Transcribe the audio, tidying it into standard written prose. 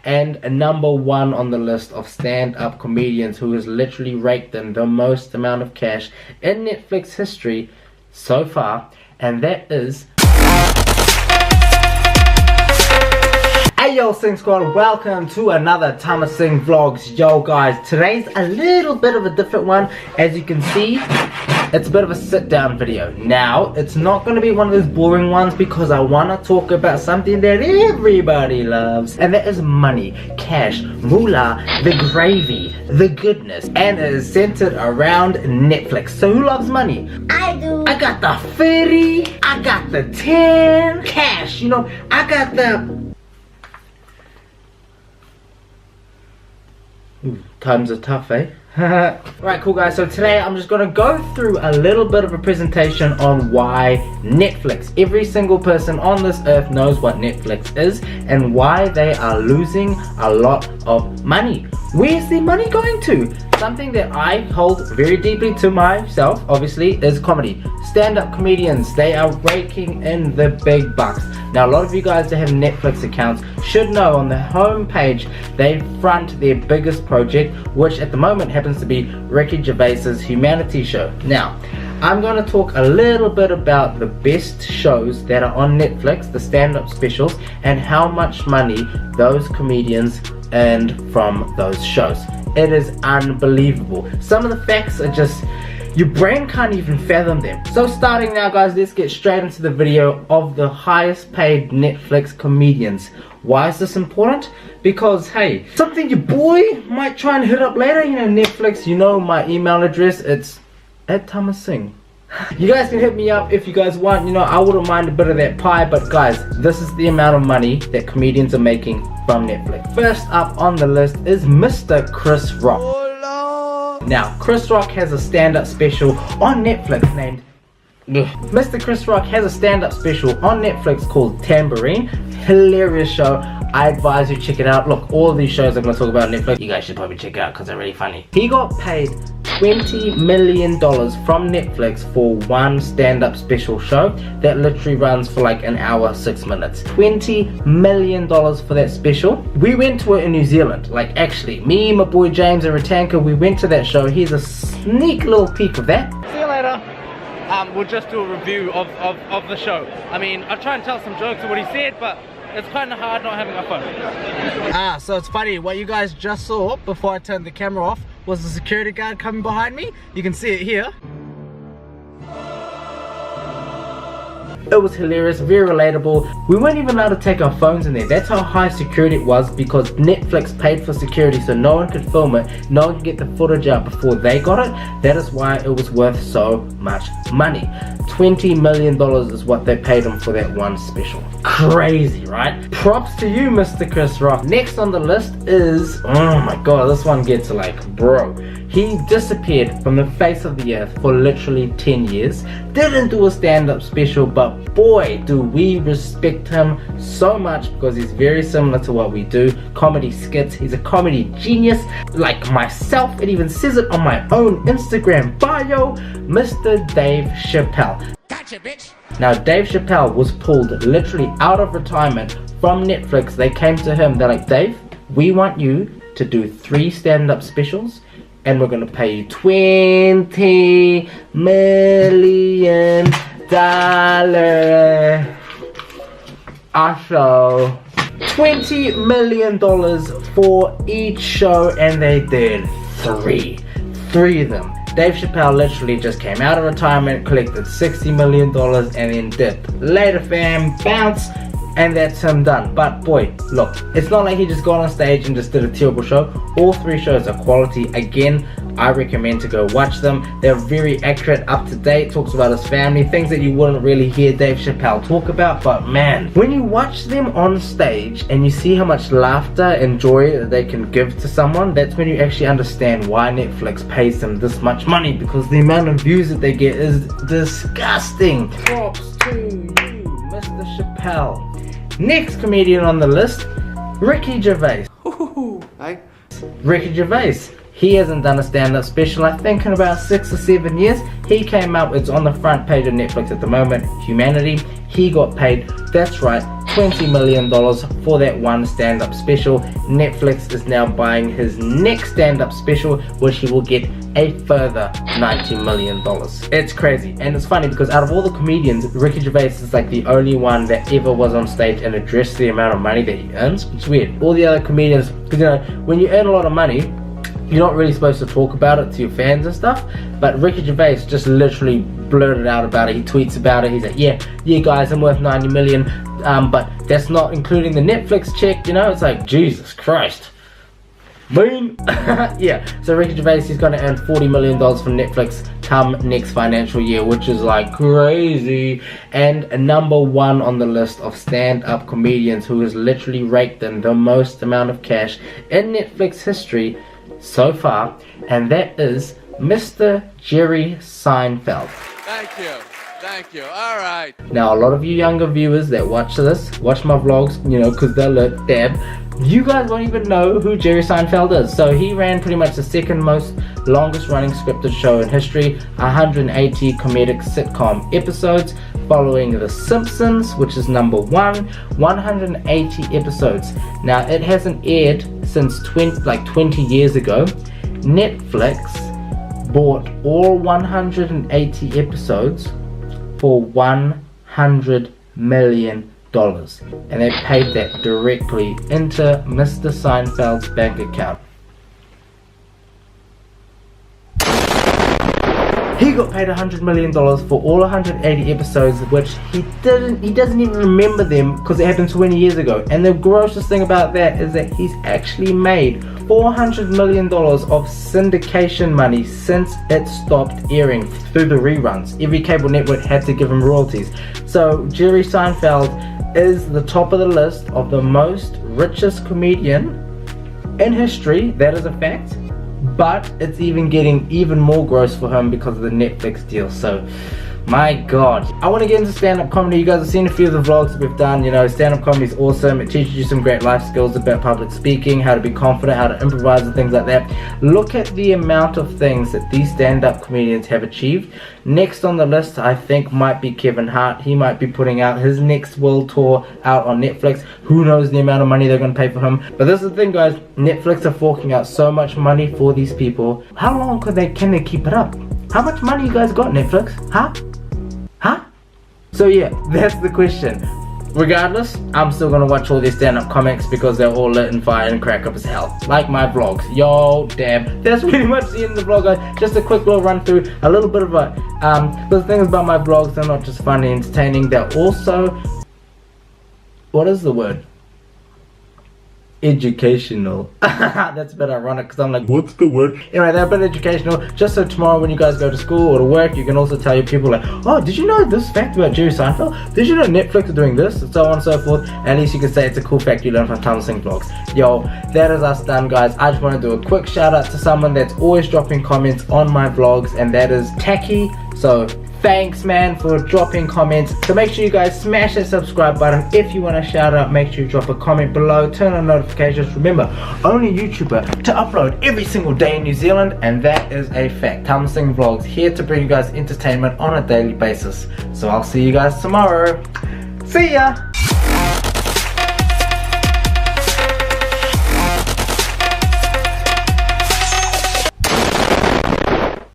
and number 1 on the list of stand-up comedians who has literally raked in the most amount of cash in Netflix history so far, and that is... Hey yo Sing Squad, welcome to another Tama Sing Vlogs. Yo guys, today's a little bit of a different one. As you can see, it's a bit of a sit down video. Now, it's not going to be one of those boring ones because I want to talk about something that everybody loves, and that is money, cash, moolah, the gravy, the goodness, and it is centered around Netflix. So who loves money? I do. I got the 50, I got the 10, cash, you know, I got the... Ooh, times are tough, eh? Right, cool guys, so today I'm just gonna go through a little bit of a presentation on why Netflix, every single person on this earth knows what Netflix is and why they are losing a lot of money. Where's their money going to? Something that I hold very deeply to myself, obviously, is comedy. Stand-up comedians, they are raking in the big bucks. Now, a lot of you guys that have Netflix accounts should know on the home page they front their biggest project, which at the moment happens to be Ricky Gervais's Humanity Show. Now, I'm going to talk a little bit about the best shows that are on Netflix, the stand-up specials, and how much money those comedians earned from those shows. It is unbelievable. Some of the facts are just... your brain can't even fathom them. So starting now guys, let's get straight into the video of the highest paid Netflix comedians. Why is this important? Because hey, something your boy might try and hit up later, you know, Netflix, you know my email address, it's @TamaSing. You guys can hit me up if you guys want, you know, I wouldn't mind a bit of that pie, but guys, this is the amount of money that comedians are making from Netflix. First up on the list is Mr. Chris Rock. Now, Chris Rock has a stand-up special on Netflix named... Mr. Chris Rock has a stand-up special on Netflix called Tambourine. Hilarious show. I advise you check it out. Look, all of these shows I'm going to talk about on Netflix, you guys should probably check it out because they're really funny. He got paid $20 million from Netflix for one stand-up special show that literally runs for like an hour, 6 minutes. $20 million for that special. We went to it in New Zealand. Like actually, me, my boy James and Ratanka, we went to that show. Here's a sneak little peek of that. See you later. We'll just do a review of the show. I mean, I'll try and tell some jokes of what he said, but it's kind of hard not having my phone. So it's funny, what you guys just saw before I turned the camera off was the security guard coming behind me. You can see it here. It was hilarious, very relatable. We weren't even allowed to take our phones in there. That's how high security it was because Netflix paid for security so no one could film it, no one could get the footage out before they got it. That is why it was worth so much money. $20 million is what they paid him for that one special. Crazy, right? Props to you, Mr. Chris Rock. Next on the list is, oh my god, this one gets like, bro. He disappeared from the face of the earth for literally 10 years. Didn't do a stand-up special, but boy, do we respect him so much because he's very similar to what we do. Comedy skits. He's a comedy genius like myself. It even says it on my own Instagram bio. Mr. Dave Chappelle. Gotcha, bitch. Now, Dave Chappelle was pulled literally out of retirement from Netflix. They came to him. They're like, Dave, we want you to do 3 stand-up specials. And we're gonna pay you $20 million a show. $20 million for each show, and they did 3 of them. Dave Chappelle literally just came out of retirement, collected $60 million, and then dipped. Later fam, bounce. And that's him done. But boy, look, it's not like he just got on stage and just did a terrible show. All 3 shows are quality. Again, I recommend to go watch them. They're very accurate, up to date, talks about his family, things that you wouldn't really hear Dave Chappelle talk about. But man, when you watch them on stage and you see how much laughter and joy that they can give to someone, that's when you actually understand why Netflix pays them this much money, because the amount of views that they get is disgusting. Props to you, Mr. Chappelle. Next comedian on the list, Ricky Gervais. Hey. Ricky Gervais. He hasn't done a stand-up special, I think, in about 6 or 7 years. He came out, it's on the front page of Netflix at the moment, Humanity. He got paid, that's right, $20 million for that one stand-up special. Netflix is now buying his next stand-up special, which he will get a further $90 million. It's crazy, and it's funny because out of all the comedians, Ricky Gervais is like the only one that ever was on stage and addressed the amount of money that he earns. It's weird. All the other comedians, because you know, when you earn a lot of money, you're not really supposed to talk about it to your fans and stuff, but Ricky Gervais just literally blurted out about it. He tweets about it. He's like, yeah guys, I'm worth 90 million, but that's not including the Netflix check, you know? It's like, Jesus Christ. Boom. Yeah, so Ricky Gervais, he's going to earn $40 million from Netflix come next financial year, which is like crazy. And number one on the list of stand-up comedians who has literally raked in the most amount of cash in Netflix history so far, and that is Mr. Jerry Seinfeld. Thank you, alright. Now, a lot of you younger viewers that watch my vlogs, you know, because they're like, damn, you guys won't even know who Jerry Seinfeld is. So he ran pretty much the second most longest running scripted show in history, 180 comedic sitcom episodes, following The Simpsons, which is number one, 180 episodes. Now, it hasn't aired since 20 years ago. Netflix bought all 180 episodes for $100 million, and they paid that directly into Mr. Seinfeld's bank account. He got paid $100 million for all 180 episodes, which he doesn't even remember them because it happened 20 years ago. And the grossest thing about that is that he's actually made $400 million of syndication money since it stopped airing through the reruns. Every cable network had to give him royalties. So Jerry Seinfeld is the top of the list of the most richest comedian in history. That is a fact. But it's even getting even more gross for him because of the Netflix deal. So, my God. I want to get into stand-up comedy. You guys have seen a few of the vlogs that we've done. You know, stand-up comedy is awesome. It teaches you some great life skills about public speaking, how to be confident, how to improvise and things like that. Look at the amount of things that these stand-up comedians have achieved. Next on the list, I think, might be Kevin Hart. He might be putting out his next world tour out on Netflix. Who knows the amount of money they're going to pay for him. But this is the thing, guys. Netflix are forking out so much money for these people. How long can they keep it up? How much money you guys got, Netflix? Huh? So yeah, that's the question. Regardless, I'm still gonna watch all these stand-up comics because they're all lit and fire and crack up as hell. Like my vlogs. Yo, damn. That's pretty much the end of the vlog, guys. Just a quick little run through, a little bit of a, the thing about my vlogs, they're not just funny and entertaining, they're also, what is the word? Educational. That's a bit ironic because I'm like, what's the word? Anyway, they're a bit educational, just so tomorrow when you guys go to school or to work, you can also tell your people like, oh, did you know this fact about Jerry Seinfeld? Did you know Netflix is doing this? And so on and so forth. At least you can say it's a cool fact you learned from Tambourine vlogs. Yo, that is us done, guys. I just want to do a quick shout out to someone that's always dropping comments on my vlogs, and that is Tacky. So thanks, man, for dropping comments. So make sure you guys smash that subscribe button. If you want a shout out, make sure you drop a comment below. Turn on notifications. Remember, only YouTuber to upload every single day in New Zealand, and that is a fact. Tambourine vlogs here to bring you guys entertainment on a daily basis. So I'll see you guys tomorrow. See ya!